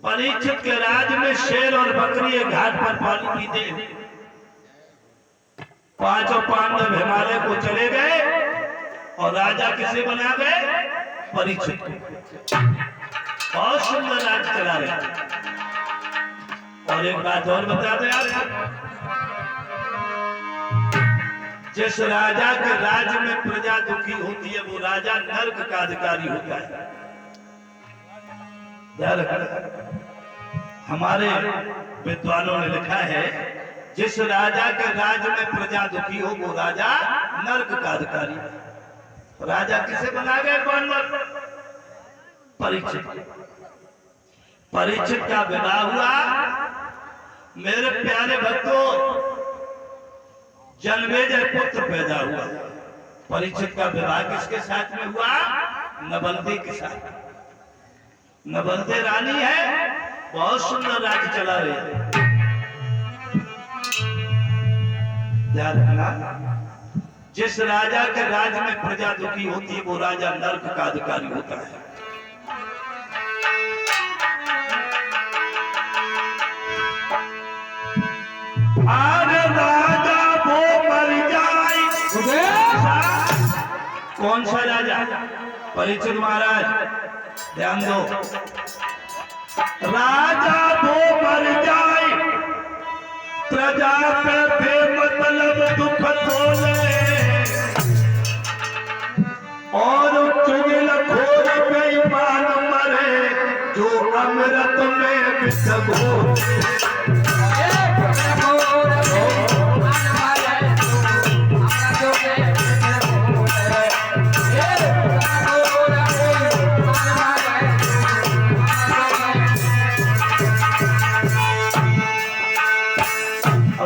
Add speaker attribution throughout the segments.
Speaker 1: परीक्षित के राज में शेर और बकरी एक घाट पर पानी पीते। पांचों पांडव हिमालय को चले गए और राजा किसे बना गए? परीक्षित को। बहुत सुंदर राज चला रहे। और एक बात और बता दो यार, जिस राजा के राज्य में प्रजा दुखी होती है वो राजा नर्क का अधिकारी होता है। ध्यान रखना, हमारे विद्वानों ने लिखा है जिस राजा के राज्य में प्रजा दुखी हो वो राजा नर्क का अधिकारी। राजा किसे बना गए? पांडव। परीक्षित। परीक्षित का विवाह हुआ। मेरे प्यारे भक्तों, जन्मेजय पुत्र पैदा हुआ। परीक्षित का विवाह किसके साथ में हुआ? नबलदे के साथ। नबलदे रानी है, बहुत सुंदर राज्य चला रही है। ध्यान रखना, जिस राजा के राज्य में प्रजा दुखी होती है वो राजा नर्क का अधिकारी होता है। आज राजा वो मर जाए। कौन सा राजा? परीक्षित महाराज, ध्यान दो। राजा वो मर जाए, प्रजा पे बेमतलब दुख तोले, और चुगलखोर बेईमान मरे जो अमृत में विषघोर।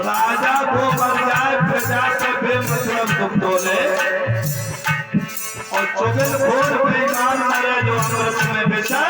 Speaker 1: राजा वो मर जाए, प्रजा के बेमतलब दुख तोले, और चुगलखोर बेईमान मरे जो अमृत में विषा।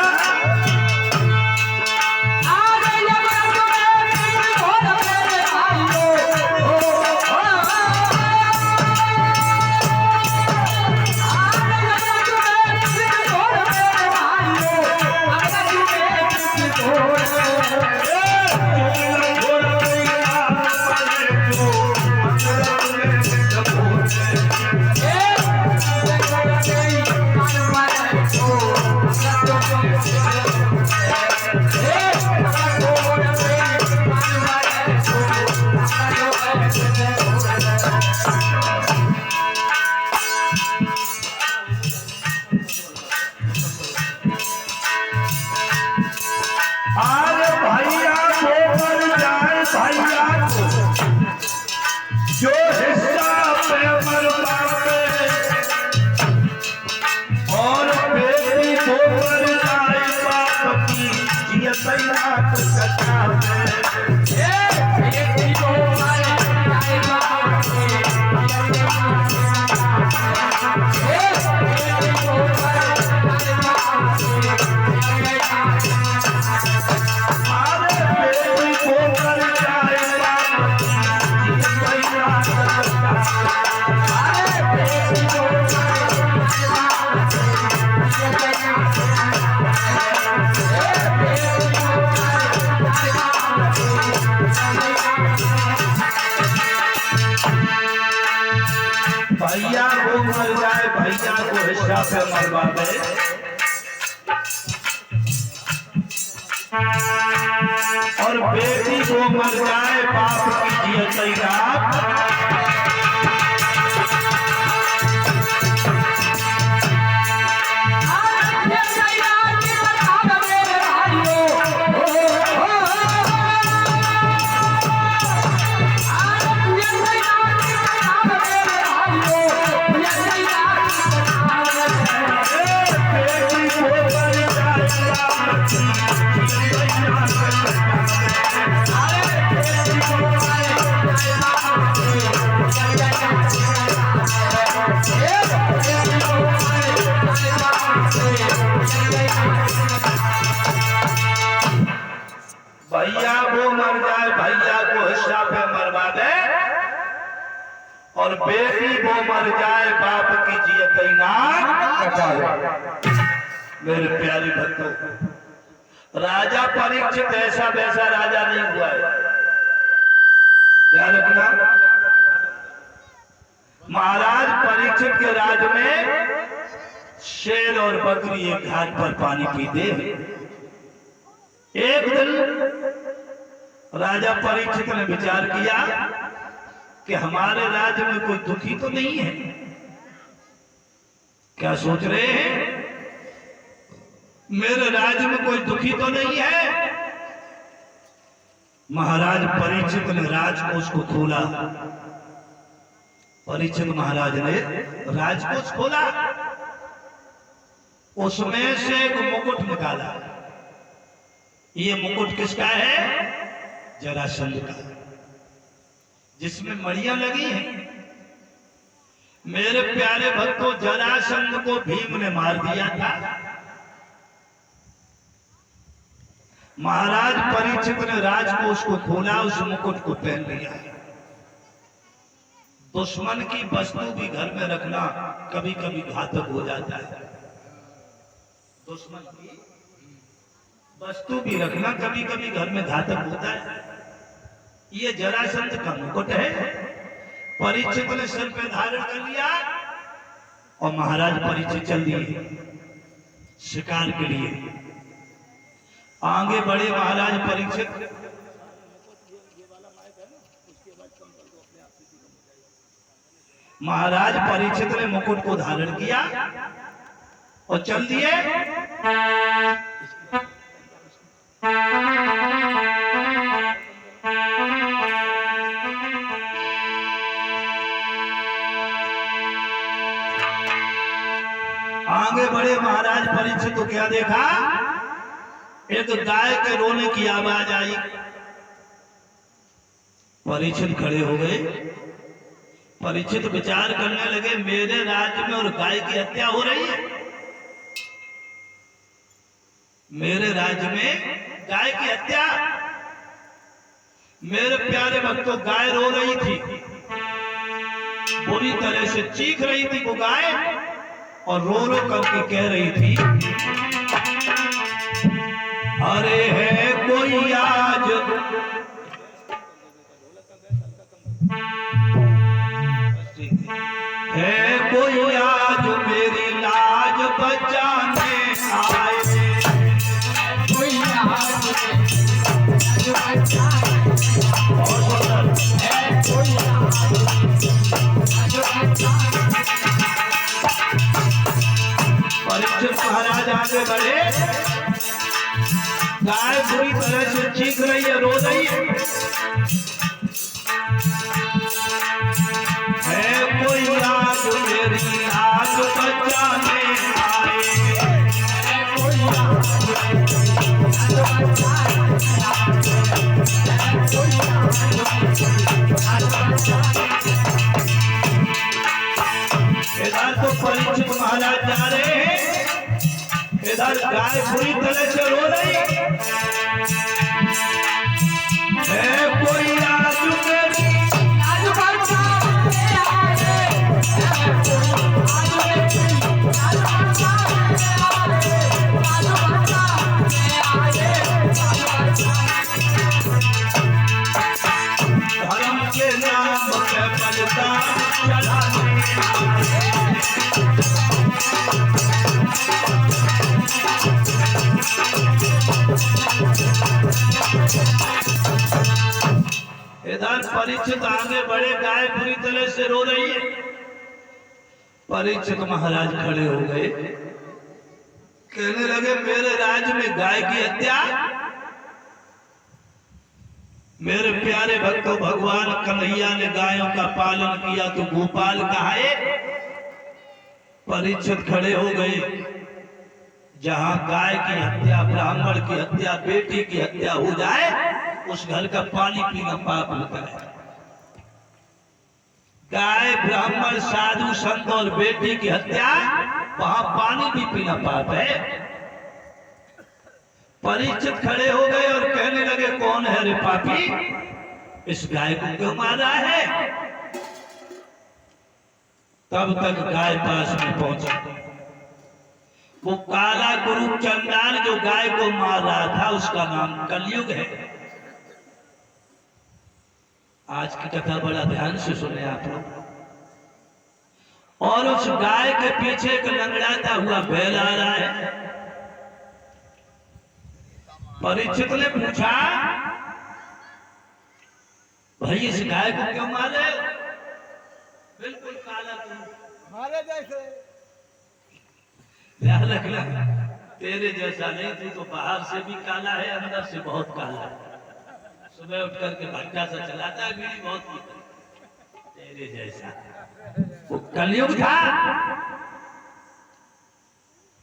Speaker 1: जो हिस्सा पे मरवा पे, और बेटी को मर जाए बाप की जियत रात कटा पे। बेटी को मर जाए बाप की भैया को मर जाए, भैया को हिस्सा पे मरवा दे, और बेटी को मर जाए बाप की जियत रात। भैया वो मर जाए, भैया को हिस्सा पे मरवा दे, और बेटी वो मर जाए बाप की जियत नाक कटा दे। मेरे प्यारे भक्तों, राजा परीक्षित ऐसा वैसा राजा नहीं हुआ है, ध्यान रखना। महाराज परीक्षित के राज में शेर और बकरी एक घाट पर पानी पीते। एक दिन राजा परीक्षित ने विचार किया कि हमारे राज्य में कोई दुखी तो नहीं है। क्या सोच रहे हैं? मेरे राज्य में कोई दुखी तो नहीं है। महाराज परीक्षित ने राजकोष को खोला। परीक्षित महाराज ने राजकोष खोला, उसमें से एक मुकुट निकाला। ये मुकुट किसका है? जरासंध का, जिसमें मड़ियां लगी हैं। मेरे प्यारे भक्तों, जरासंध को भीम ने मार दिया था। महाराज परीक्षित ने राजकोष को खोला, उस मुकुट को पहन लिया। दुश्मन की वस्तु भी घर में रखना कभी कभी घातक हो जाता है। दुश्मन की वस्तु भी रखना कभी कभी घर में घातक होता है। ये जरासंध का मुकुट है। परीक्षित ने सिर पे धारण कर लिया और महाराज परीक्षित चल दिए शिकार के लिए। आगे बढ़े महाराज परीक्षित। महाराज परीक्षित ने मुकुट को धारण किया और चल दिए। आगे बढ़े महाराज परीक्षित तो क्या देखा? एक गाय के रोने की आवाज आई। परीक्षित खड़े हो गए। परीक्षित विचार करने लगे, मेरे राज्य में और गाय की हत्या हो रही है। मेरे राज्य में गाय की हत्या। मेरे प्यारे भक्तों, गाय रो रही थी, बुरी तरह से चीख रही थी वो गाय, और रो रो करके कह रही थी, अरे है कोई आज है कोई आज मेरी लाज बचाने आए। कोई आज है कोई परीक्षित महाराज आगे बढ़े। गाय बुरी तरह से चीख रही है, रो रही है कोई आज मेरी आग बचाने आए। इधर तो परीक्षित महाराज जा रहे हैं, इधर गाय बुरी तरह से रो रही है। कोई आज मेरी आग बचाने आए। धर्म के नाम पे बलिदान चढ़ाने इधर परीक्षित आगे बढ़े। गाय बुरी तरह से रो रही है। परीक्षित महाराज खड़े हो गए, कहने लगे, मेरे राज्य में गाय की हत्या। मेरे प्यारे भक्तों, भगवान कन्हैया ने गायों का पालन किया तो गोपाल कहाए। परीक्षित खड़े हो गए। जहां गाय की हत्या, ब्राह्मण की हत्या, बेटी की हत्या हो जाए, उस घर का पानी पीना पाप होता है। गाय, ब्राह्मण, साधु, संत और बेटी की हत्या, वहां पानी भी पीना पाप है। परीक्षित खड़े हो गए और कहने लगे, कौन है रे पापी, इस गाय को क्यों मारा है? तब तक गाय पास में पहुंचा। वो काला गुरु चंडाल जो गाय को मार रहा था, उसका नाम कलयुग है। आज की कथा बड़ा ध्यान से सुने आप लोग। और उस गाय के पीछे एक लंगड़ाता हुआ बैल आ रहा है। परीक्षित ने पूछा, भाई इस गाय को क्यों मारे? बिल्कुल काला मारे जैसे। ध्यान रखना, तेरे जैसा नहीं, तू तो बाहर से भी काला है, अंदर से बहुत काला है। सुबह उठ करके भट्टा सा चलाता है, बीड़ी बहुत पीता है, तेरे जैसा। वो कलयुग था।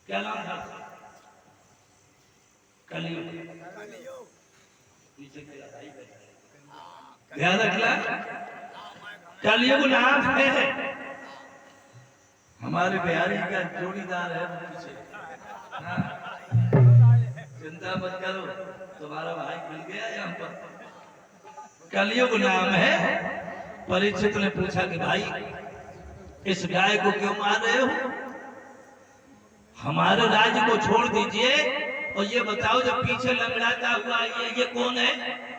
Speaker 1: क्या नाम था? कलयुग। ध्यान रखना, कलयुग नाम है। हमारे बिहारी का जोड़ीदार है पीछे। चिंता मत करो, तुम्हारा भाई मिल गया यहाँ पर। कलयुग नाम है। परीक्षित ने पूछा कि भाई इस गाय को क्यों मार रहे हो? हमारे राज्य को छोड़ दीजिए और ये बताओ जब पीछे लंगड़ाता हुआ ये कौन है?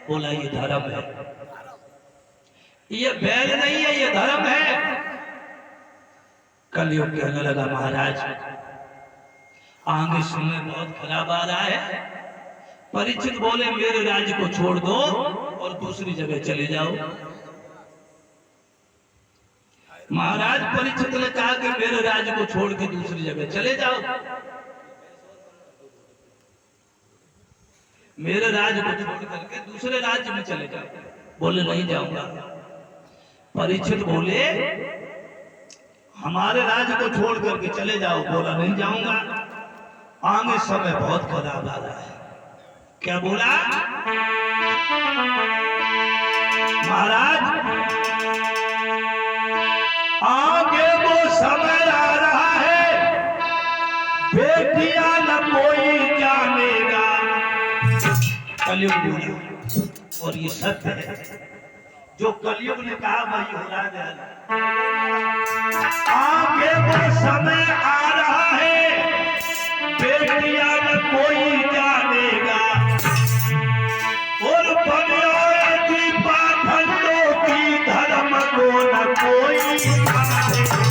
Speaker 1: बोला ये धर्म है। ये बैल नहीं है, ये धर्म है। कलयुग कहने लगा, महाराज आगे समय बहुत खराब आ रहा है। परीक्षित बोले, मेरे राज्य को छोड़ दो और दूसरी जगह चले जाओ। महाराज परीक्षित ने कहा कि मेरे राज्य को छोड़ के दूसरी जगह चले जाओ। मेरे राज्य को छोड़ करके दूसरे राज्य में चले जाओ। बोले नहीं जाऊंगा। परीक्षित बोले, हमारे राज्य को छोड़ करके चले जाओ। बोला नहीं जाऊंगा, आगे समय बहुत खराब आ रहा है। क्या बोला? महाराज आगे वो समय आ रहा है, बेटियां न कोई जानेगा। कलयुग बोला, और ये सत्य है। जो कलयुग ने कहा वही हो रहा है। आगे वो समय आ रहा है, बेटियां न कोई जानेगा। और बनियादी पाखंडों की धर्म को न कोई जानेगा।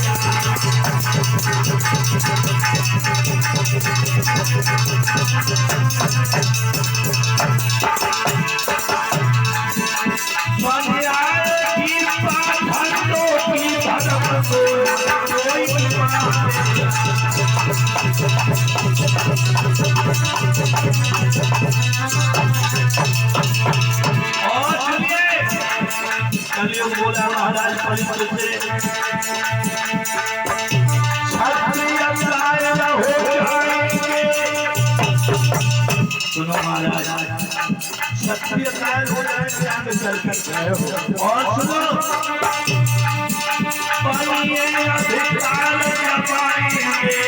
Speaker 1: बनियादी पाखंडों की धर्म को न कोई जानेगा। और सुनिए, कलयुग बोला महाराज परीक्षित से, क्षत्रिय कायल हो जाएंगे। सुनो महाराज, क्षत्रिय कायल हो जाएंगे, आगे चलकर गए हो। और सुनो, पढ़िए अधिकार न पाएंगे।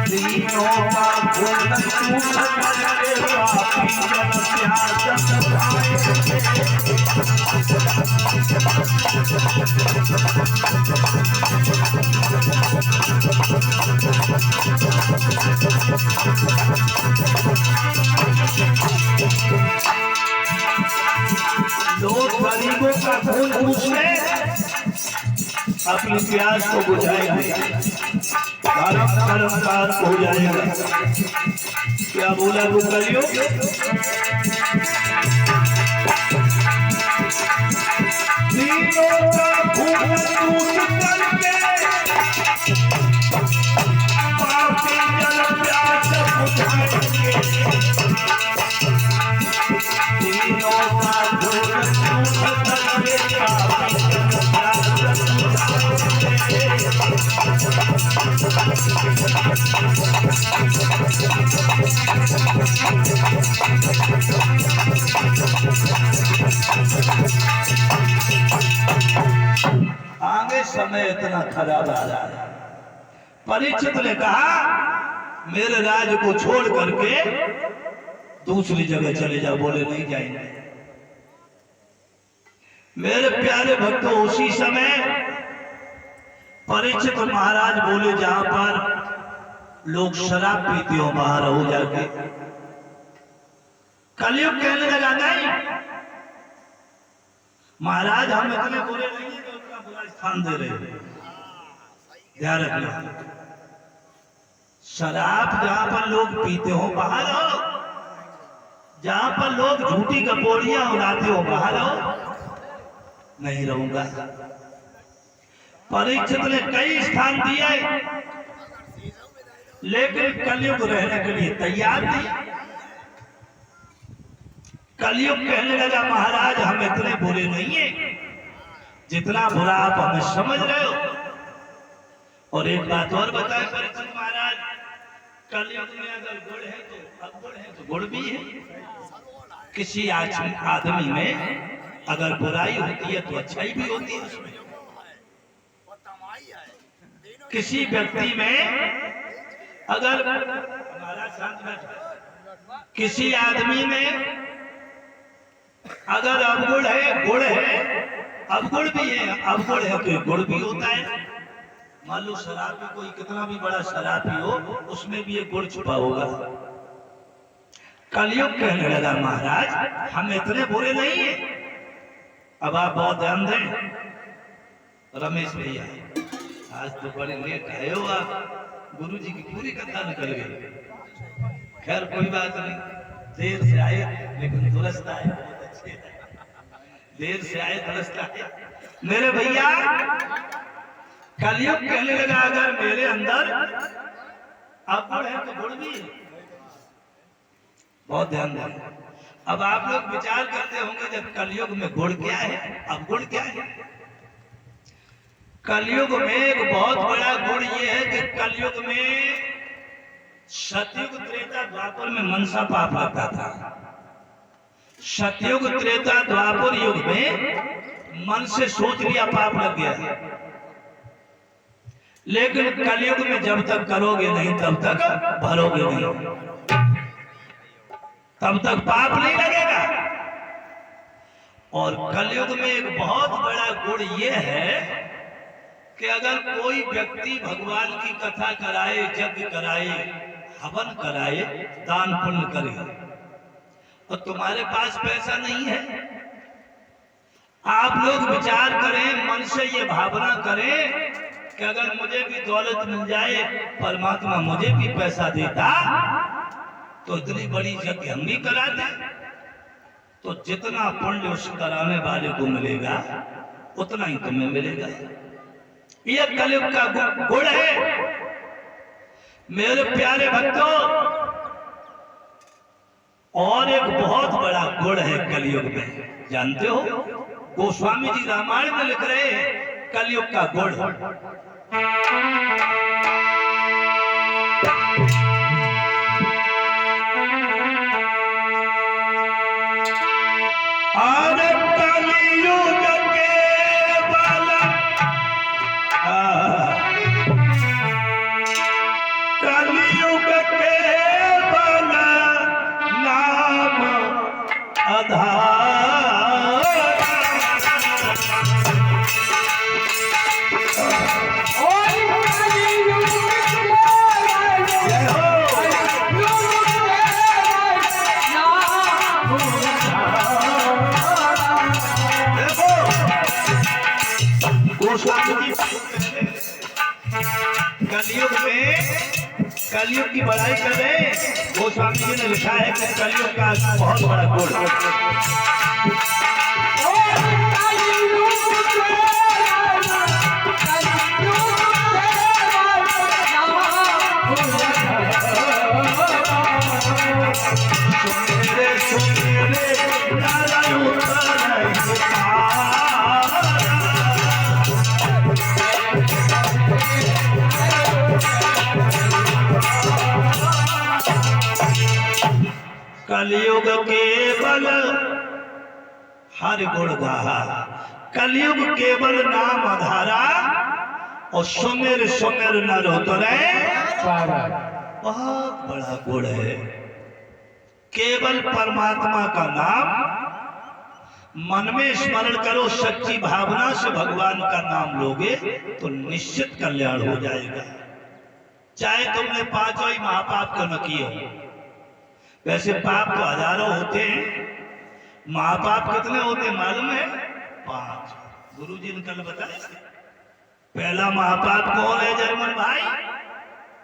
Speaker 1: तीनों का भोजन पूछ करके पापी जन प्यास खाएंगे। लोग गरीबों का खून पूछने अपनी प्यास को बुझाएंगे, कर्मकार हो जाएगा। क्या बोला वो कलयुग? तीनों का खून पूछ करके पापी जन प्यास बुझाएंगे। तीनों का खून पूछ करके पापी जन प्यास आगे समय इतना खराब आ रहा है। परीक्षित ने कहा, मेरे राज्य को छोड़ करके दूसरी जगह चले जाओ। बोले नहीं जाएंगे। मेरे प्यारे भक्तों, उसी समय परीक्षित महाराज बोले, जहां पर लोग शराब पीते हो बाहर हो जाके। कलयुग कहने लगा नहीं महाराज हम इतने बुरे नहीं है कि उतना बुरा स्थान दे रहे हैं। ध्यान रखना, शराब जहां पर लोग पीते हो बाहर हो, जहां पर लोग झूठी कपोड़ियां उड़ाते हो बाहर हो, नहीं रहूंगा। परीक्षित ने कई स्थान दिए लेकिन कलयुग रहने के लिए तैयार नहीं। कलयुग कहने लगा महाराज हम इतने बुरे नहीं है जितना बुरा आप हमें समझ रहे हो। और एक बात और बताए परीक्षित महाराज, कलयुग में अगर गुड़ है तो अवगुण है तो गुड़ भी है। किसी आदमी में अगर बुराई होती है तो अच्छाई भी होती है उसमें। किसी व्यक्ति में अगर किसी आदमी में अगर अवगुण है गुण है, अवगुण भी है, अवगुण है तो गुण भी होता है। मान लो शराब में कोई कितना भी बड़ा शराबी हो उसमें भी एक गुण छुपा होगा। कलयुग कहने लगा महाराज हम इतने बुरे नहीं है। अब आप बहुत ध्यान दें रमेश भैया, आज तो बड़े लेट आए हो आप, गुरुजी की पूरी कथा निकल गई। खैर कोई बात नहीं, देर से आए लेकिन दुरुस्त आए, देर से आए दुरुस्त आए। मेरे भैया कलयुग कहने लगा अगर मेरे अंदर अवगुण है तो गुण भी है। बहुत ध्यान दें। अब आप लोग विचार करते होंगे जब कलयुग में गुण क्या है अवगुण क्या है। कलयुग में एक बहुत बड़ा गुण ये है कि कलयुग में सतयुग त्रेता द्वापर में मनसा पाप लगता था। सतयुग त्रेता द्वापर युग में मन से सोच लिया पाप लग गया। लेकिन कलयुग में जब तक करोगे नहीं तब तक भरोगे नहीं, तब तक पाप नहीं लगेगा। और कलयुग में एक बहुत बड़ा गुण यह है कि अगर कोई व्यक्ति भगवान की कथा कराए, यज्ञ कराए, हवन कराए, दान पुण्य करे और तुम्हारे पास पैसा नहीं है, आप लोग विचार करें, मन से ये भावना करें कि अगर मुझे भी दौलत मिल जाए, परमात्मा मुझे भी पैसा देता तो इतनी बड़ी यज्ञ हम भी कराते। तो जितना पुण्य उस कराने वाले को मिलेगा उतना ही तुम्हें मिलेगा। यह कलयुग का गुण है। मेरे प्यारे भक्तों, और एक बहुत बड़ा गुण है कलयुग में, जानते हो? गोस्वामी जी रामायण में लिख रहे हैं कलयुग का गुण। कलयुग में कलयुग की बड़ाई कर रहे हैं। गोस्वामी जी ने लिखा है कि कलयुग का बहुत बड़ा गुण कलयुग केवल हर गुण गाहा, कलयुग केवल नाम आधारा और सुमेर सुमेर नर उतरे। बहुत बड़ा गुण है। केवल परमात्मा का नाम मन में स्मरण करो, सच्ची भावना से भगवान का नाम लोगे तो निश्चित कल्याण हो जाएगा। चाहे तुमने पांचों ही महापाप क्यों न किए हो। वैसे पाप तो हजारों होते हैं, महापाप कितने होते मालूम है? 5। गुरुजी ने कल बताया। पहला महापाप कौन है जर्मन भाई?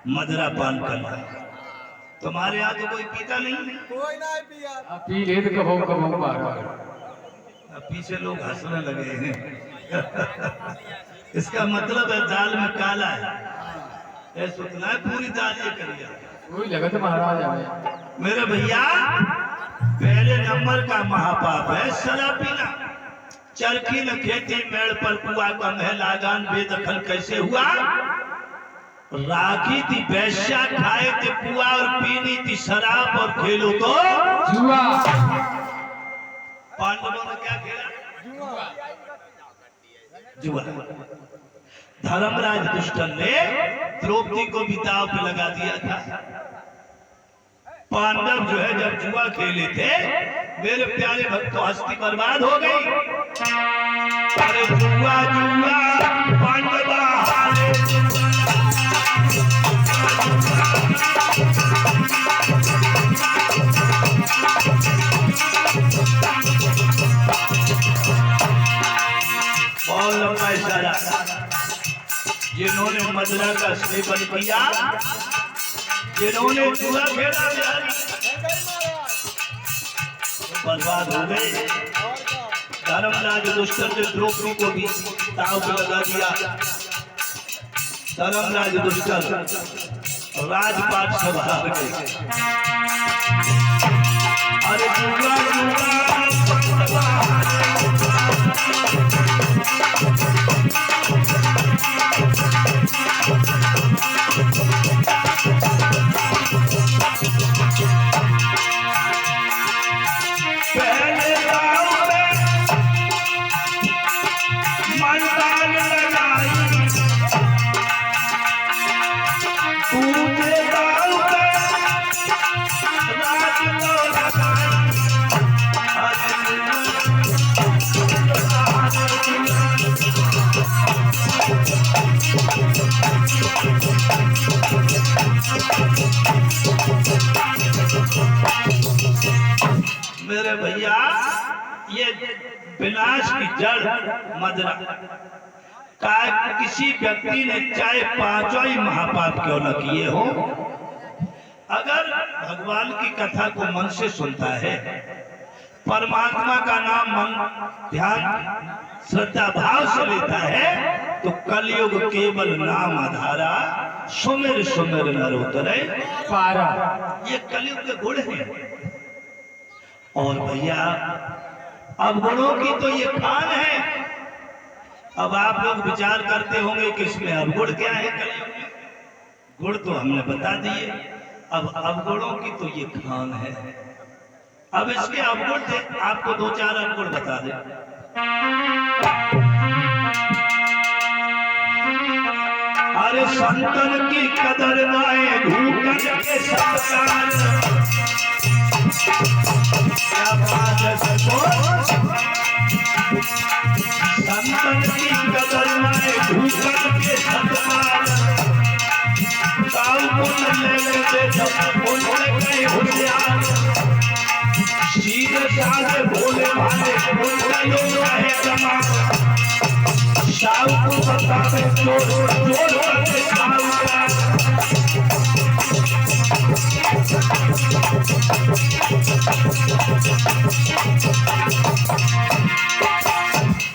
Speaker 1: मदरा पान करना। तुम्हारे यहाँ तो कोई पीता नहीं?
Speaker 2: कोई नहीं पिया।
Speaker 3: पी ले तो कबो कबो मारो।
Speaker 1: पीछे लोग हंसने लगे हैं। इसका मतलब है दाल में काला है। ऐसा सुतना है पूरी दाल ये करिया।
Speaker 3: कोई लगा तो महाराज आवे।
Speaker 1: मेरे भैया पहले नंबर का महापाप है शराब पीना। चरखी न खेती मेड़ पर कुआ का महलागान बेदखल कैसे हुआ? राखी थी वैश्या, खाए थे पुआ और पीनी थी शराब और खेलो तो
Speaker 3: जुआ।
Speaker 1: पांडवों ने क्या खेला? जुआ। धर्मराज दुष्टन ने द्रौपदी को भी दांव पे लगा दिया था। पांडव जो है जब जुआ खेले थे, मेरे प्यारे भक्तों हस्ती बर्बाद हो गई। अरे जुआ जुआ पांडवा हारे। बहुत लंबा इशारा। जिन्होंने मदरा का सेवन किया, जिन्होंने जुआ खेला, बर्बाद हो गए। धर्मराज दुष्टन ने द्रौपदी को भी दांव पे लगा दिया। धर्मराज दुष्टन राजपाट से बाहर गए। अरे जुआ जुआ मेरे भैया ये विनाश की जड़ मदरा का। किसी व्यक्ति ने चाहे पांचों ही महापाप क्यों न किए हो, अगर भगवान की कथा को मन से सुनता है, परमात्मा का नाम मन ध्यान श्रद्धा भाव से लेता है, तो कलयुग केवल नाम आधारा सुमिर सुमिर नर उतरे
Speaker 3: पारा।
Speaker 1: ये कलयुग के गुण हैं। और भैया अवगुणों की तो ये खान है। अब आप लोग विचार करते होंगे कि इसमें अवगुण क्या है कलयुग में? गुण तो हमने बता दिए, अब अवगुणों की तो ये खान है। अब इसके अवगुण थे, आपको 2-4 अवगुण बता दे। अरे संतन की कदर नाए भूकन के सत्कार। क्या बात है संतन की कदर नाए भूकन के सत्कार। काल को लेके कई होशियार, सीधे साधे भोले भाले लोग रहे जमा। शाह को बतावे चोर चोर करके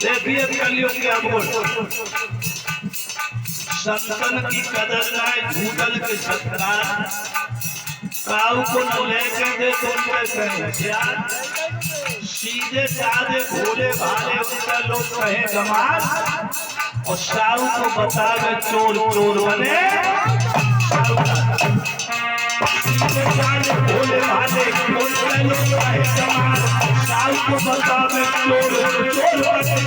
Speaker 1: देखिए कलयुग के अवगुण। संतन की कदर नाए भूतल के सत्कार। काऊ को न लेके दे होशियार, सीधे साधे भोले भाले उनका लोग कहे गमाल। और साहू को बतावे चोर चोर बने। सीधे साधे भोले भाले उनका लोग कहे गमाल। साहू को बतावे चोर चोर बने।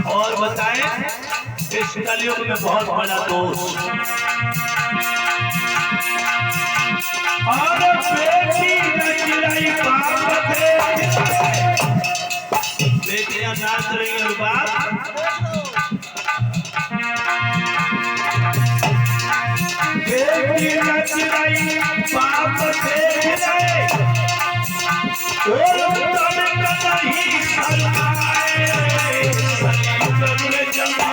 Speaker 1: और बताएं इस कलयुग में बहुत बड़ा दोष। और बेटी न चिराई बाप थे, बेटियां नाच रही और बाप बेटी नाच रही बाप देख रहे और तन का नहीं शर्माए सलीम जमा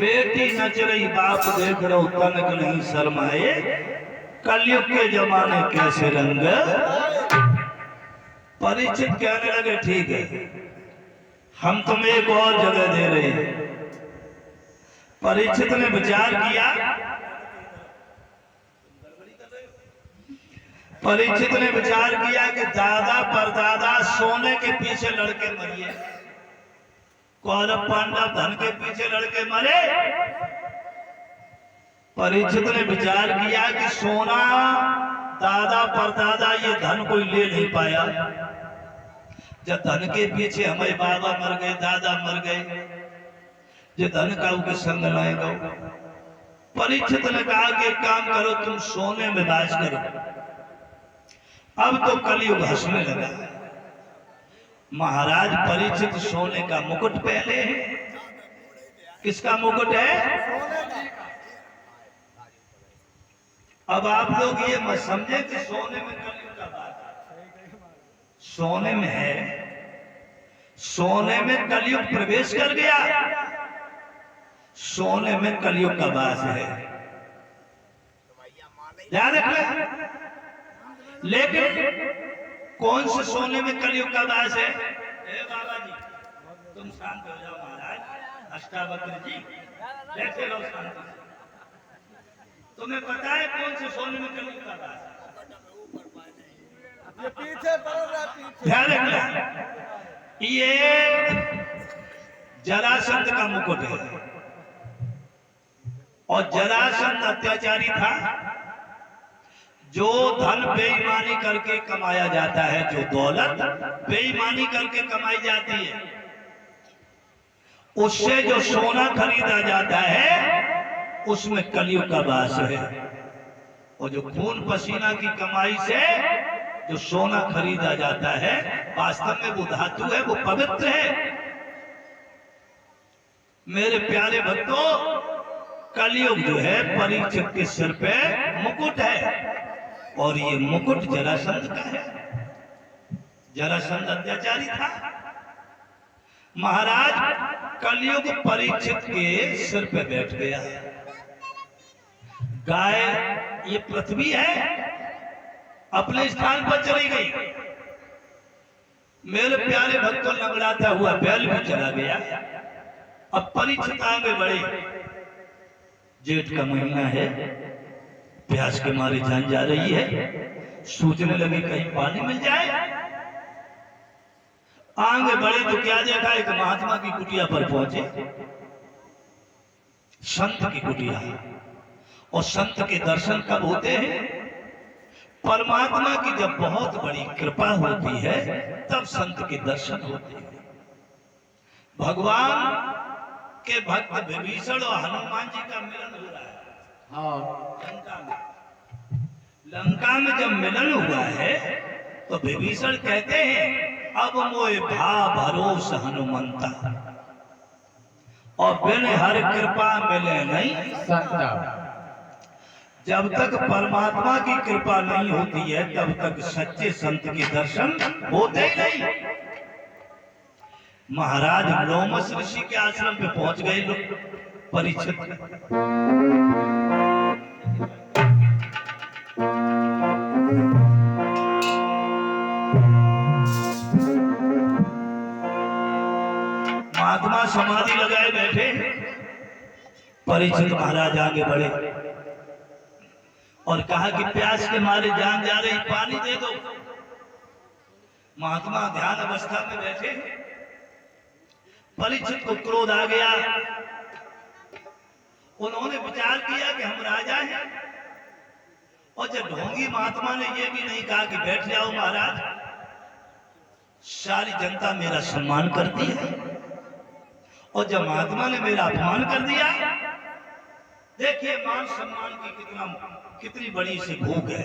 Speaker 1: बेटी नच रही बाप देख रहे तनक नहीं शर्माए कलयुग के जमाने कैसे रंग परीक्षित कहने लगे ठीक है हम तुम्हें एक और जगह दे रहे हैं। परीक्षित ने विचार किया परीक्षित ने विचार किया कि दादा परदादा सोने के पीछे लड़के मरिए कौरव पांडव धन के पीछे लड़के मरे। परीक्षित ने विचार किया कि सोना दादा परदादा ये धन कोई ले नहीं पाया जब धन के पीछे हमारे बाबा मर गए दादा मर गए जो धन का के संग लाएगा। परीक्षित ने कहा कि एक काम करो तुम सोने में बाज करो। अब तो कलयुग हंसने लगा। महाराज परीक्षित सोने का मुकुट पहले है। किसका मुकुट है? अब आप लोग ये मत समझे कि सोने में कलयुग का बात है। सोने में है सोने में कलयुग प्रवेश कर गया सोने में कलयुग का वास है याद रखना। लेकिन कौन से सोने में कलयुग का वास है? बाबा जी तुम शांत हो जाओ महाराज अष्टावक्र जी बैठे रहो शांति से। तुम्हें पता है कौन से सोने में कलयुग का वास है?
Speaker 2: पीछे पीछे
Speaker 1: ध्यान रखना ये जरासंध का मुकुट है और जरासंध अत्याचारी था। जो धन बेईमानी करके कमाया जाता है जो दौलत बेईमानी करके कमाई जाती है उससे जो सोना खरीदा जाता है उसमें कलयुग का वास है। और जो खून पसीना की कमाई से जो सोना खरीदा जाता है वास्तव में वो धातु है वो पवित्र है। मेरे प्यारे भक्तों कलयुग जो है परीक्षित के सिर पे मुकुट है और ये मुकुट जरासंध का है। जरासंध अत्याचारी था। महाराज कलयुग परीक्षित के सिर पे बैठ गया। गाय ये पृथ्वी है अपने स्थान पर चली गई। मेरे प्यारे भक्तों लंगड़ाता हुआ बैल भी चला गया। अब परीक्षित आगे बढ़े। जेठ का महीना है प्यास के मारे जान जा रही है सोचने लगे कहीं पानी मिल जाए। आगे बढ़े तो क्या देखा एक महात्मा की कुटिया पर पहुंचे। संत की कुटिया और संत के दर्शन कब होते हैं? परमात्मा की जब बहुत बड़ी कृपा होती है तब संत के दर्शन होते हैं। भगवान के भक्त विभीषण और हनुमान जी का मिलन हो रहा है।
Speaker 3: हाँ
Speaker 1: लंका में जब मिलन हुआ है तो विभीषण कहते हैं अब मोए भा भरोस हनुमंता और बिन हर कृपा मिले नहीं
Speaker 3: संता।
Speaker 1: जब तक परमात्मा की कृपा नहीं होती है तब तक सच्चे संत के दर्शन होते ही नहीं। महाराज लोमस ऋषि के आश्रम पे पहुंच गए लोग परीक्षित। महात्मा समाधि लगाए बैठे। परीक्षित महाराज आगे बढ़े और कहा कि प्यास के मारे जान जा रही पानी दे दो। महात्मा ध्यान अवस्था में बैठे। परीक्षित को क्रोध आ गया। उन्होंने विचार किया कि हम राजा हैं और जब ढोंगी महात्मा ने यह भी नहीं कहा कि बैठ जाओ महाराज सारी जनता मेरा सम्मान करती है और जब महात्मा ने मेरा अपमान कर दिया, देखिए मान सम्मान की कितनी बड़ी सी भूख है।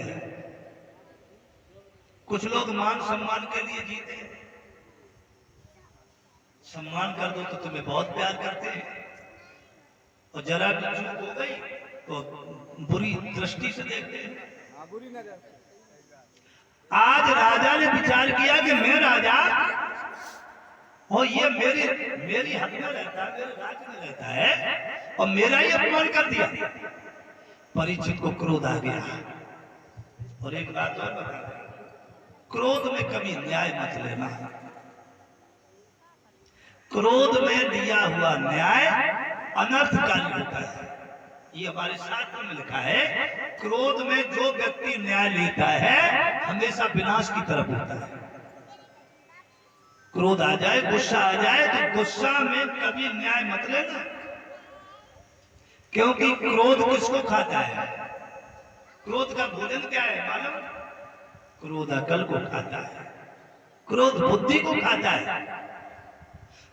Speaker 1: कुछ लोग मान सम्मान के लिए जीते हैं। सम्मान कर दो तो तुम्हें बहुत प्यार करते हैं, और जरा भी चूक हो गई तो बुरी दृष्टि से देखते हैं। आज राजा ने विचार किया कि मैं राजा और ये मेरी हद में रहता है, मेरे राज्य में रहता है, और मेरा ही अपमान कर दिया। परीक्षित को क्रोध आ गया। और एक बात और बता दें, क्रोध में कभी न्याय मत लेना। क्रोध में लिया हुआ न्याय अनर्थकारी होता है। ये हमारे शास्त्र में लिखा है, क्रोध में जो व्यक्ति न्याय लेता है हमेशा विनाश की तरफ होता है। क्रोध आ जाए, गुस्सा आ जाए, तो गुस्सा में कभी न्याय मत लेना, क्योंकि क्रोध किसको खाता है? क्रोध का भोजन क्या है मालूम? क्रोध अकल को खाता है, क्रोध बुद्धि को खाता है।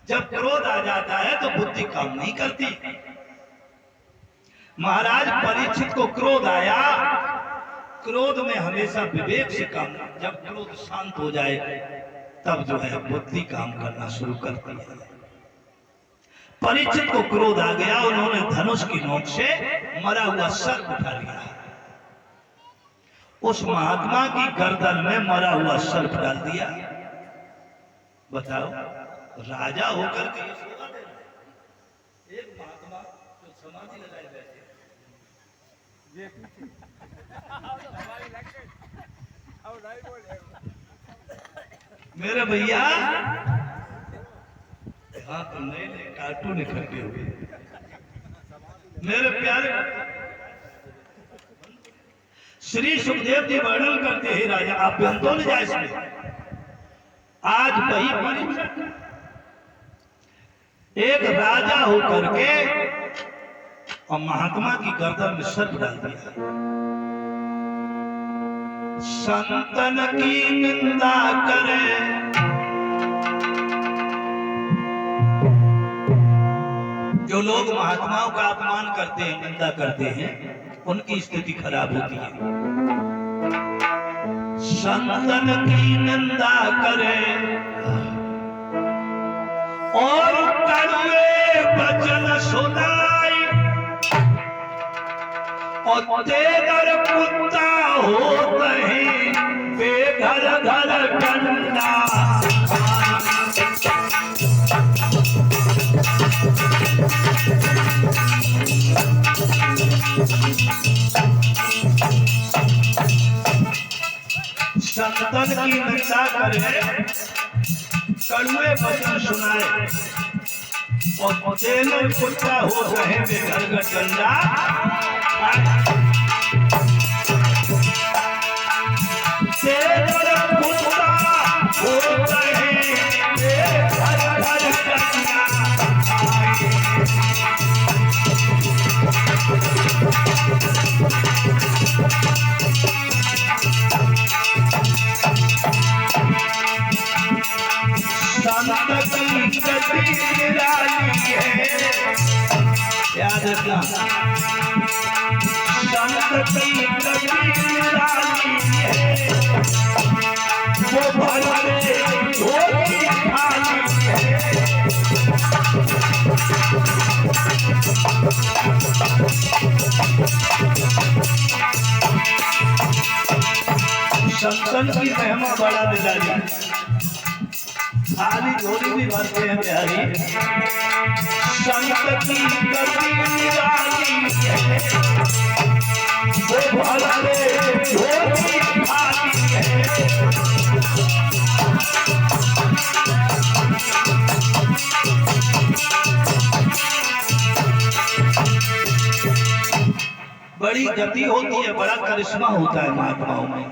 Speaker 1: जब क्रोध आ जाता है तो बुद्धि काम नहीं करती। महाराज परीक्षित को क्रोध आया, क्रोध में हमेशा विवेक से काम, जब क्रोध शांत हो जाए तब जो है बुद्धि काम करना शुरू करती है। परीक्षित को क्रोध आ गया, उन्होंने धनुष की नोक से मरा हुआ सर्प उठा लिया, उस महात्मा की गर्दन में मरा हुआ सर्प डाल दिया। बताओ, राजा होकर के ये सेवा दे रहे हैं। एक महात्मा जो समाधि लगाए बैठे, मेरे भैया हाँ तो नए नए कार्टून इकट्ठे हुए। मेरे प्यारे श्री सुखदेव जी वर्णन करते हैं, राजा आप बेहतर न जाए इसमें। आज वही परीक्षित एक राजा होकर के और महात्मा की गर्दन में सर्प डाल दिया। संतन की निंदा करे, जो लोग महात्माओं का अपमान करते हैं, निंदा करते हैं, उनकी स्थिति खराब होती है। संतन की निंदा करे और कड़वे वचन सुनाई, और तेगर कुत्ता होते हैं बेघर घर डंडा। संतन की निंदा करे, कड़वे वचन सुनाए, और तेगर कुत्ता हो रहे बेघर घर डंडा। याद रखना, संत की गति निराली है, वो भले धोती खाली है। संतन की महिमा बड़ा निराली, खाली झोली भी भरते हैं बिहारी। संत की गति निराली है, वो भले झोली खाली है। बड़ी गति होती है, बड़ा करिश्मा होता है महात्माओं में।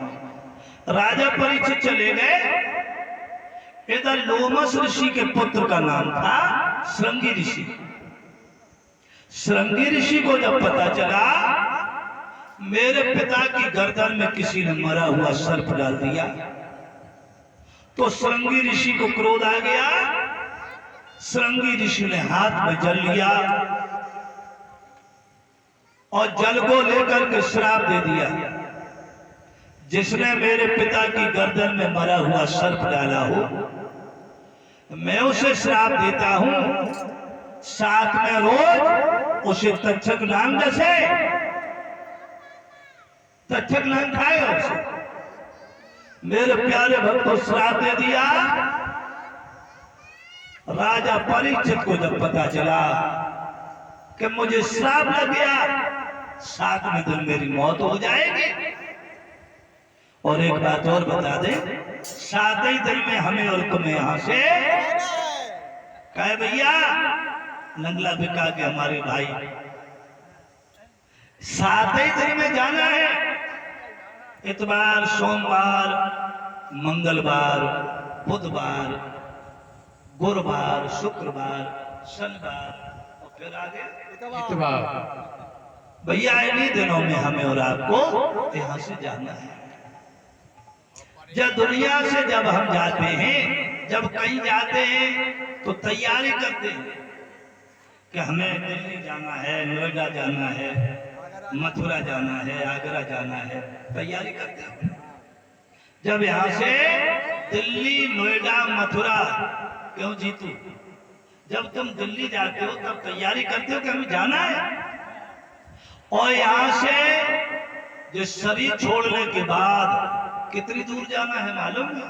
Speaker 1: राजा परीक्षित चले गए, इधर लोमस ऋषि के पुत्र का नाम था श्रृंगी ऋषि। श्रृंगी ऋषि को जब पता चला मेरे पिता की गर्दन में किसी ने मरा हुआ सर्प डाल दिया, तो श्रृंगी ऋषि को क्रोध आ गया। श्रृंगी ऋषि ने हाथ में जल लिया और जल को लेकर के श्राप दे दिया, जिसने मेरे पिता की गर्दन में मरा हुआ सर्प डाला हो, मैं उसे श्राप देता हूं, साथ में रोज उसे तक्षक नाम जैसे तक्षक नाम खाएगा उसे। मेरे प्यारे भक्त को श्राप दे दिया। राजा परीक्षित को जब पता चला कि मुझे श्राप लग गया, 7वें दिन मेरी मौत हो जाएगी। और एक बात और बता दे, 7वें दिन में हमें और तुम्हें यहां से कहे भैया नंगला बिका के हमारे भाई 7वें दिन में जाना है। इतवार, सोमवार, मंगलवार, बुधवार, गुरुवार, शुक्रवार, शनिवार और फिर आगे
Speaker 3: इतवार।
Speaker 1: भैया इन्हीं दिनों में हमें और आपको यहां से जाना है। जब दुनिया से जब हम जाते हैं, जब कहीं जाते हैं तो तैयारी करते हैं कि हमें दिल्ली जाना है, नोएडा जाना है, मथुरा जाना है, आगरा जाना है, तैयारी करते हैं। जब यहां से दिल्ली, नोएडा, मथुरा, क्यों जीतू, जब तुम दिल्ली जाते हो तब तैयारी करते हो कि हमें जाना है। और यहां से जो शरीर छोड़ने के बाद कितनी दूर जाना है मालूम है?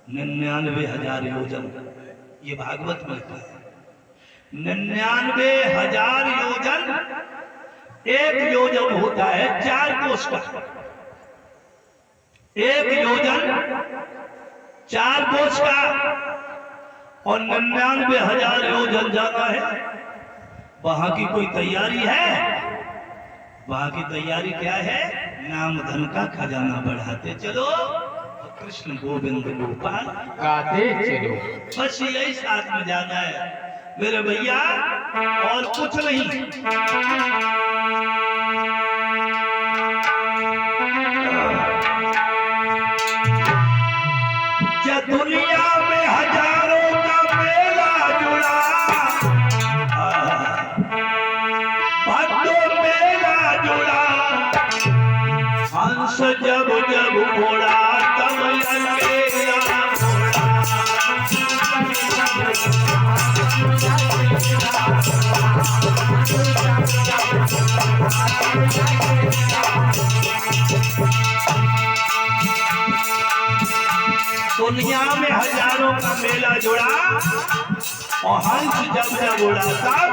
Speaker 1: 99,000 योजन। ये भागवत में लिखा है 99,000 योजन। एक योजन होता है 4 कोस का। एक योजन 4 कोस का और 99,000 योजन जाना है। वहां की कोई तैयारी है? वहां की तैयारी क्या है? नाम धन का खजाना बढ़ाते चलो, कृष्ण गोविंद गोपाल
Speaker 3: गाते चलो।
Speaker 1: बस यही साथ में जाना है मेरे भैया, और कुछ नहीं। जब दुनिया में हजारों का मेला जुड़ा, भक्तों मेला जुड़ा, हंस जब जब उड़ा तब अकेला दुनिया में हजारों का मेला जुड़ा और हंस जब जब उड़ा तब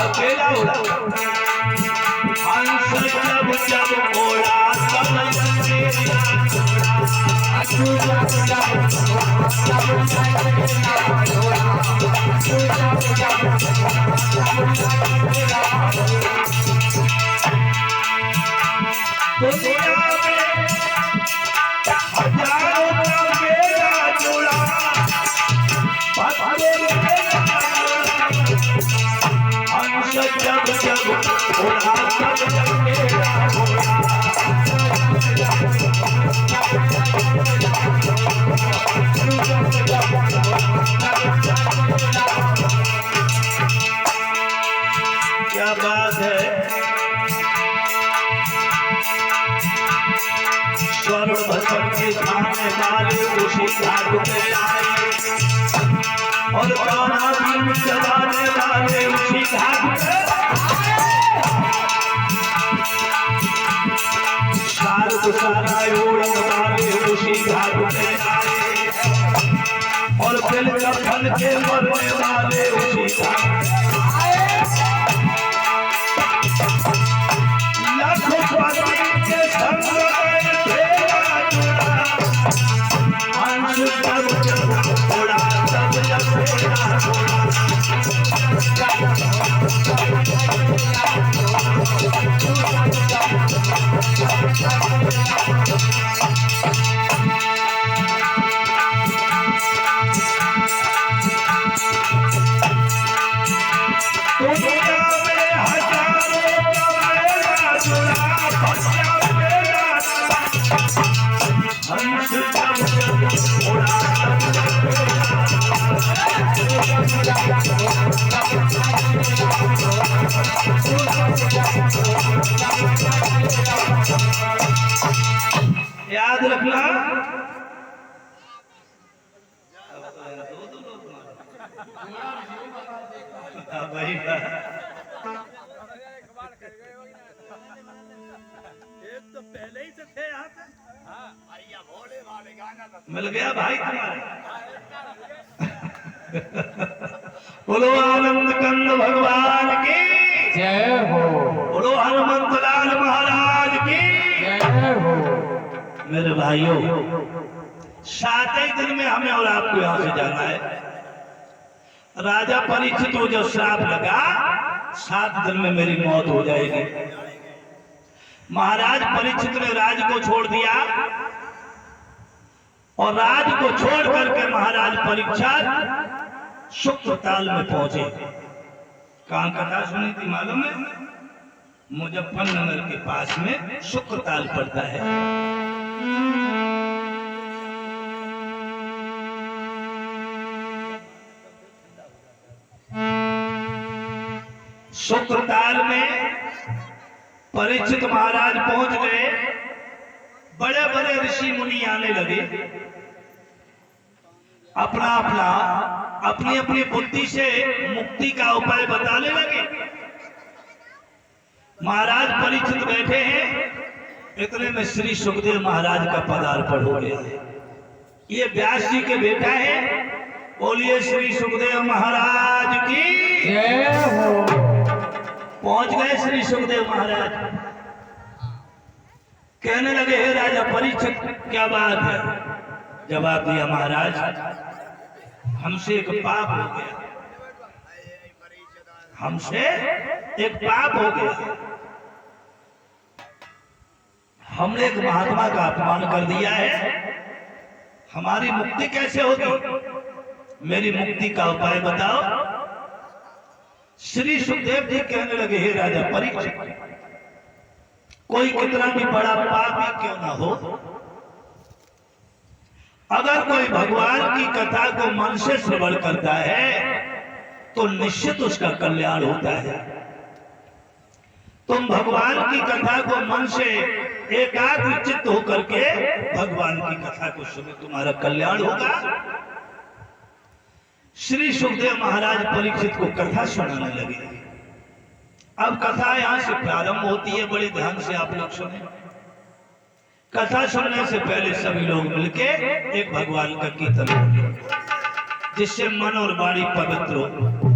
Speaker 1: अकेला उड़ा। हंस जब जब उड़ा तब दुनिया में हजारों का मेला जुड़ा, हंस जब जब उड़ा तब अकेला उड़ा। क्या बात है। स्वर्ण भजन के खाने वाले उसी घाट पे आए और गाना भी चलाने वाले उसी घाट पे सारा उड़न वाले उसी घाट पे आए और दिल का फल के मरने वाले उसी घाट पे आए। लाखों पति के संग याद रखना। भाई
Speaker 2: एक तो पहले ही से थे यहाँ पे।
Speaker 1: मिल गया भाई तुम्हारे। बोलो आनंद कंद भगवान की
Speaker 3: जय हो
Speaker 1: बोलो हनुमंत लाल महाराज की
Speaker 3: जय हो।
Speaker 1: मेरे भाइयों 7 ही दिन में हमें और आपको यहाँ से जाना है। राजा परीक्षित को जब श्राप लगा 7 दिन में मेरी मौत हो जाएगी। महाराज परीक्षित ने राज को छोड़ दिया और राज को छोड़ करके महाराज परीक्षित शुक्रताल में पहुंचे। कहां कथा सुनी थी मालूम है? मुजफ्फरनगर के पास में शुक्रताल पड़ता है। शुक्रताल में परीक्षित महाराज पहुंच गए। बड़े बड़े ऋषि मुनि आने लगे, अपना अपना अपनी अपनी बुद्धि से मुक्ति का उपाय बताने लगे। महाराज परीक्षित बैठे हैं, इतने में श्री सुखदेव महाराज का पदार्पण हो गया। ये व्यास जी के बेटा है। बोलिए श्री सुखदेव महाराज की
Speaker 3: जय हो।
Speaker 1: पहुंच गए श्री सुखदेव महाराज। कहने लगे हे राजा परीक्षित क्या बात है? जवाब दिया महाराज हमसे एक पाप हो गया, हमसे एक पाप हो गया। हमने एक महात्मा का अपमान कर दिया है। हमारी मुक्ति कैसे होगी? मेरी मुक्ति का उपाय बताओ। श्री सुखदेव जी कहने लगे हे राजा परीक्षित कोई कितना भी बड़ा पापी क्यों ना हो, अगर कोई भगवान की कथा को मन से श्रवण करता है तो निश्चित उसका कल्याण होता है। तुम भगवान की कथा को मन से एकाग्र चित्त होकर के भगवान की कथा को सुनो, तुम्हारा कल्याण होगा। श्री सुखदेव महाराज परीक्षित को कथा सुनाने लगे। अब कथा यहां से प्रारंभ होती है, बड़े ध्यान से आप लोग सुने। कथा सुनने से पहले सभी लोग मिलके एक भगवान का कीर्तन करें, जिससे मन और वाणी पवित्र हो।